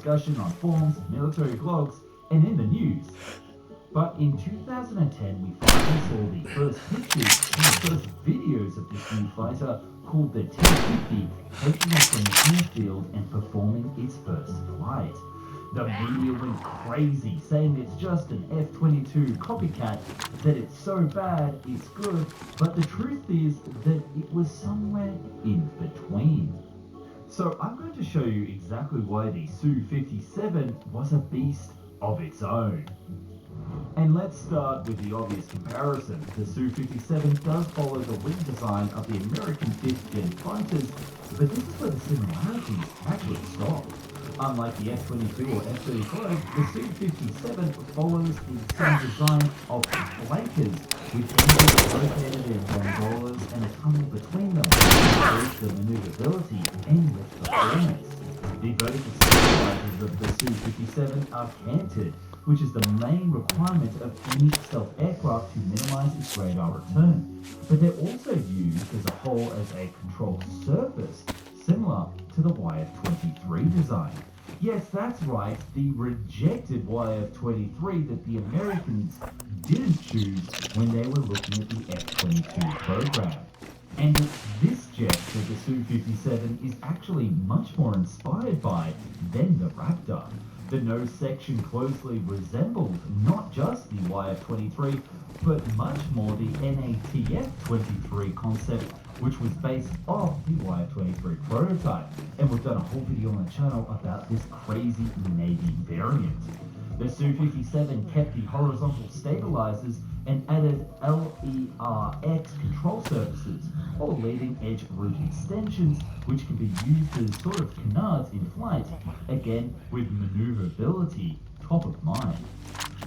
discussion on forums, military blogs, and in the news. But in 2010, we finally saw the first pictures and the first videos of this new fighter called the T-50 taking off from the airfield and performing its first flight. The media went crazy, saying it's just an F-22 copycat, that it's so bad, it's good, but the truth is that it was somewhere in between. So I'm going to show you exactly why the Su-57 was a beast of its own. And let's start with the obvious comparison. The Su-57 does follow the wing design of the American 5th Gen fighters, but this is where the similarities actually stop. Unlike the F-22 or F-35, the Su-57 follows the same design of flankers, with engines located in gondolas and a tunnel between them, to boost the maneuverability and lift performance. The vertical stabilizers of the Su-57 are canted, which is the main requirement of any stealth aircraft to minimize its radar return. But they're also used as a whole as a control surface, similar to the YF-23 design. Yes, that's right, the rejected YF-23 that the Americans didn't choose when they were looking at the F-22 program. And it's this jet that the Su-57 is actually much more inspired by than the Raptor. The nose section closely resembled not just the YF-23, but much more the NATF-23 concept, which was based off the YF-23 prototype. And we've done a whole video on the channel about this crazy Navy variant. The Su-57 kept the horizontal stabilizers and added LERX control surfaces, or leading edge root extensions, which can be used as sort of canards in flight, again with maneuverability top of mind.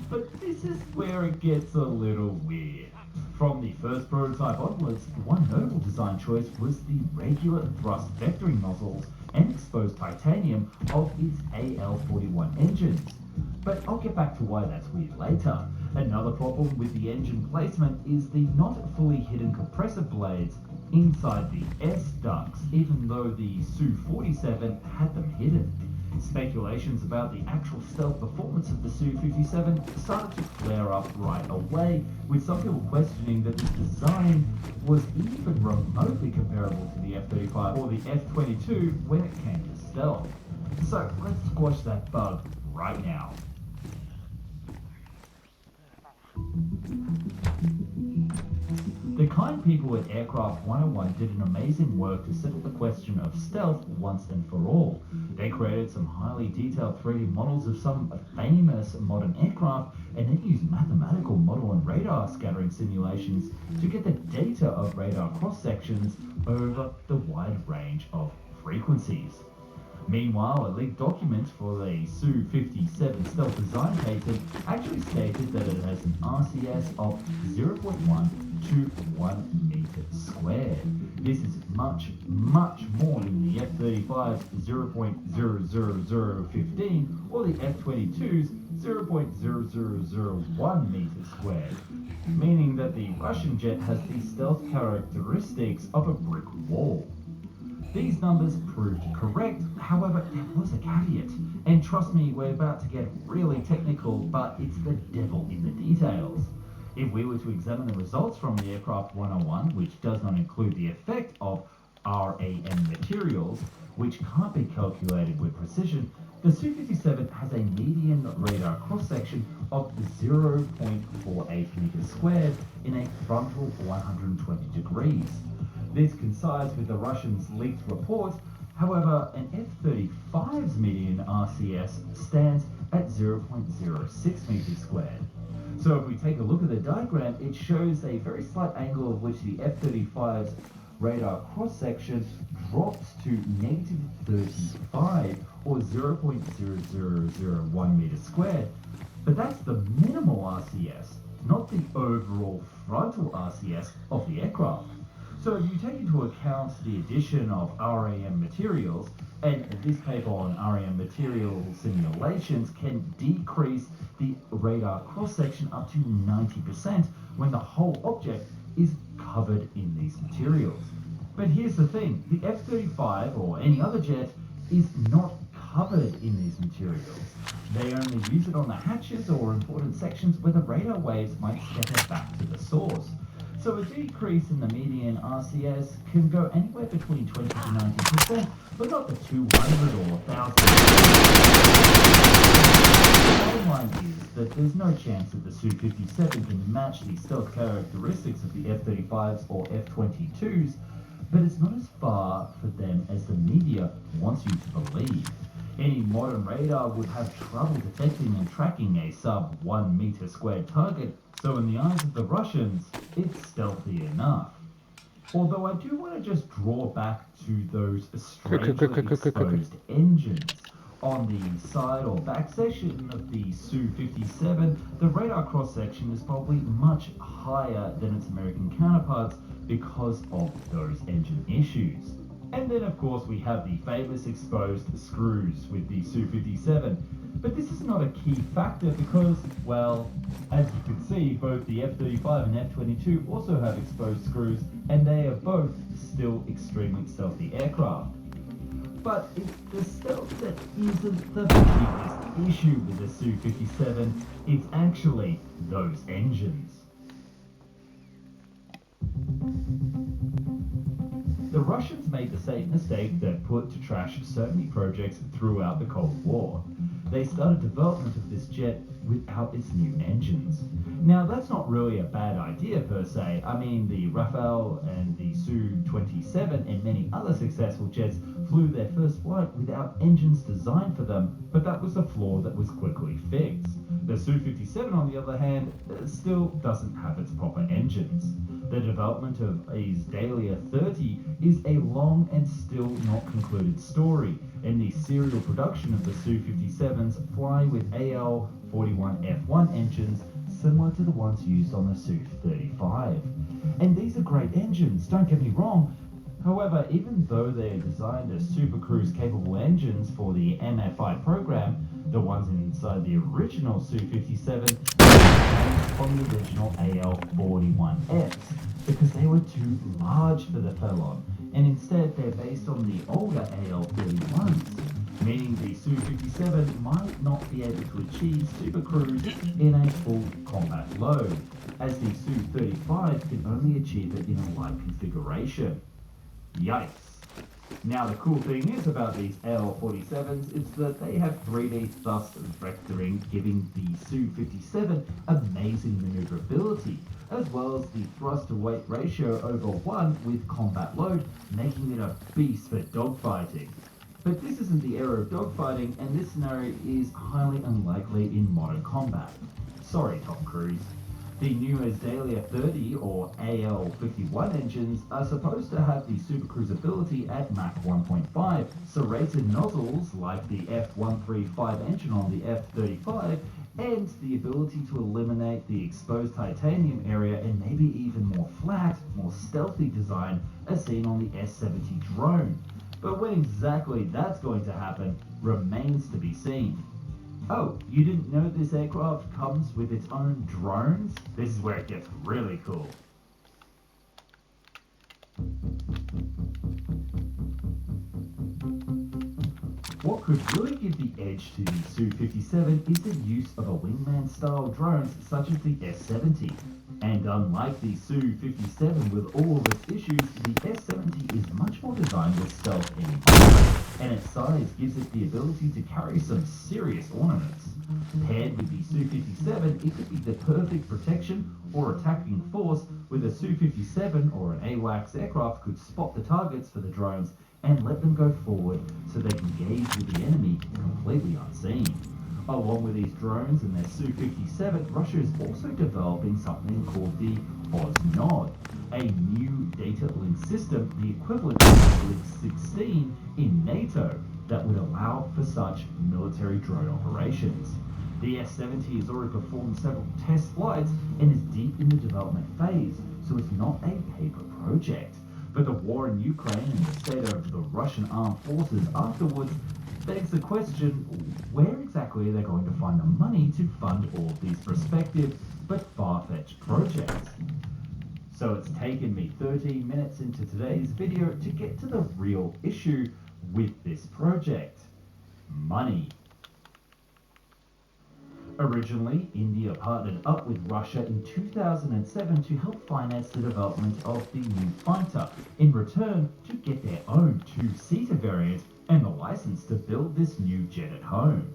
But this is where it gets a little weird. From the first prototype onwards, one notable design choice was the regular thrust vectoring nozzles and exposed titanium of its AL-41 engines. But I'll get back to why that's weird later. Another problem with the engine placement is the not fully hidden compressor blades inside the S ducts, even though the Su-47 had them hidden. Speculations about the actual stealth performance of the Su-57 started to flare up right away, with some people questioning that this design was even remotely comparable to the F-35 or the F-22 when it came to stealth. So let's squash that bug right now. The kind people at Aircraft 101 did an amazing work to settle the question of stealth once and for all. They created some highly detailed 3D models of some famous modern aircraft and then used mathematical model and radar scattering simulations to get the data of radar cross-sections over the wide range of frequencies. Meanwhile, a leaked document for the Su-57 stealth design patent actually stated that it has an RCS of 0.1 to 1 meter squared. This is much, much more than the F-35's 0.00015 or the F-22's 0.0001 meters squared, meaning that the Russian jet has the stealth characteristics of a brick wall. These numbers proved correct, however, there was a caveat. And trust me, we're about to get really technical, but it's the devil in the details. If we were to examine the results from the Aircraft 101, which does not include the effect of RAM materials, which can't be calculated with precision, the Su-57 has a median radar cross-section of 0.48 meters squared in a frontal 120 degrees. This coincides with the Russians' leaked report. However, an F-35's median RCS stands at 0.06 meters squared. So if we take a look at the diagram, it shows a very slight angle of which the F-35's radar cross-section drops to negative 35 or 0.0001 meters squared. But that's the minimal RCS, not the overall frontal RCS of the aircraft. So if you take into account the addition of RAM materials, and this paper on RAM material simulations can decrease the radar cross-section up to 90% when the whole object is covered in these materials. But here's the thing, the F-35 or any other jet is not covered in these materials. They only use it on the hatches or important sections where the radar waves might scatter back to the source. So a decrease in the median RCS can go anywhere between 20 to 90%, but not the 200 or 1,000. The bottom line is that there's no chance that the Su-57 can match the stealth characteristics of the F-35s or F-22s, but it's not as far for them as the media wants you to believe. Any modern radar would have trouble detecting and tracking a sub 1 meter squared target, so in the eyes of the Russians, it's stealthy enough. Although I do want to just draw back to those strangely exposed engines. On the side or back section of the Su-57, the radar cross-section is probably much higher than its American counterparts because of those engine issues. And then of course we have the famous exposed screws with the Su-57. But this is not a key factor because, well, as you can see, both the F-35 and F-22 also have exposed screws, and they are both still extremely stealthy aircraft. But it's the stealth that isn't the biggest issue with the Su-57, it's actually those engines. The Russians made the same mistake that put to trash so many projects throughout the Cold War. They started development of this jet without its new engines. Now that's not really a bad idea per se. I mean, the Rafale and the Su-27 and many other successful jets flew their first flight without engines designed for them, but that was a flaw that was quickly fixed. The Su-57 on the other hand still doesn't have its proper engines. The development of a Dahlia 30 is a long and still not concluded story, and the serial production of the Su-57s fly with AL-41F1 engines similar to the ones used on the Su-35. And these are great engines, don't get me wrong. However, even though they are designed as Super Cruise capable engines for the MFI program, the ones inside the original Su-57 on the original AL-41Fs because they were too large for the Felon, and instead they're based on the older AL-31s, meaning the Su-57 might not be able to achieve Super Cruise in a full combat load, as the Su-35 can only achieve it in a light configuration. Yikes. Now the cool thing is about these AL-47s is that they have 3D thrust vectoring, giving the Su-57 amazing maneuverability, as well as the thrust-to-weight ratio over 1 with combat load, making it a beast for dogfighting. But this isn't the era of dogfighting, and this scenario is highly unlikely in modern combat. Sorry, Tom Cruise. The new Dahlia 30 or AL-51 engines are supposed to have the Super Cruise ability at Mach 1.5, serrated nozzles like the F135 engine on the F-35, and the ability to eliminate the exposed titanium area and maybe even more flat, more stealthy design as seen on the S-70 drone. But when exactly that's going to happen remains to be seen. Oh, you didn't know this aircraft comes with its own drones? This is where it gets really cool. What could really give the edge to the Su-57 is the use of a wingman-style drones such as the S-70. And unlike the Su-57 with all of its issues, the S-70 is much more designed with stealth in mind, and its size gives it the ability to carry some serious ornaments. Paired with the Su-57, it could be the perfect protection or attacking force, with a Su-57 or an AWACS aircraft could spot the targets for the drones and let them go forward so they can engage with the enemy completely unseen. Along with these drones and their Su-57, Russia is also developing something called the OSNOD, a new data link system, the equivalent of Link 16 in NATO, that would allow for such military drone operations. The S-70 has already performed several test flights and is deep in the development phase, so it's not a paper project. But the war in Ukraine and the state of the Russian armed forces afterwards begs the question, where exactly are they going to find the money to fund all of these prospective but far-fetched projects? So it's taken me 13 minutes into today's video to get to the real issue with this project. money. Originally, India partnered up with Russia in 2007 to help finance the development of the new fighter, in return to get their own two-seater variant and the license to build this new jet at home.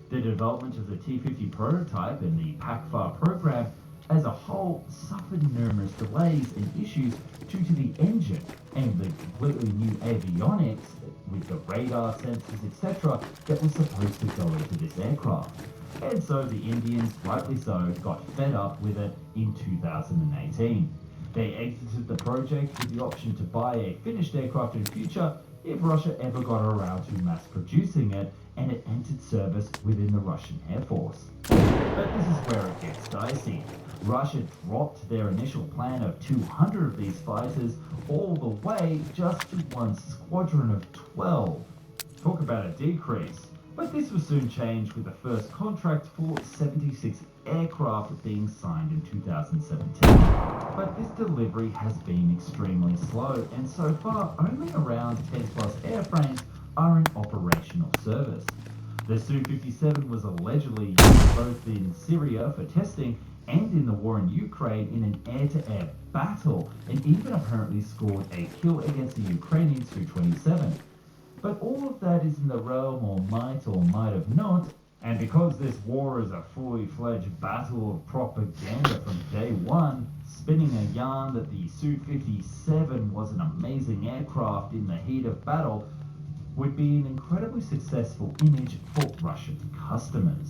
The development of the T-50 prototype and the PACFAR program as a whole suffered numerous delays and issues due to the engine and the completely new avionics with the radar sensors, etc., that was supposed to go into this aircraft. And so the Indians, rightly so, got fed up with it in 2018. They exited the project with the option to buy a finished aircraft in future if Russia ever got around to mass producing it and it entered service within the Russian Air Force. But this is where it gets dicey. Russia dropped their initial plan of 200 of these fighters all the way just to one squadron of 12. Talk about a decrease. But this was soon changed with the first contract for 76 aircraft being signed in 2017. But this delivery has been extremely slow, and so far only around 10 plus airframes are in operational service. The Su-57 was allegedly used both in Syria for testing and in the war in Ukraine in an air-to-air battle, and even apparently scored a kill against the Ukrainian Su-27. But all of that is in the realm or might have not, and because this war is a fully fledged battle of propaganda from day one, spinning a yarn that the Su-57 was an amazing aircraft in the heat of battle would be an incredibly successful image for Russian customers.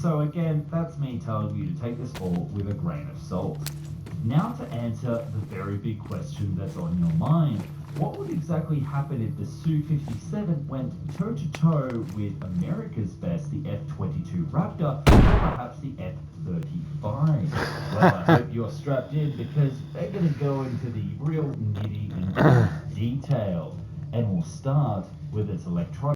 So again, that's me telling you to take this all with a grain of salt. Now to answer the very big question that's on your mind. What would exactly happen if the Su-57 went toe-to-toe with America's best, the F-22 Raptor, or perhaps the F-35? Well, I hope you're strapped in because they're going to go into the real nitty-gritty detail. And we'll start with its electronic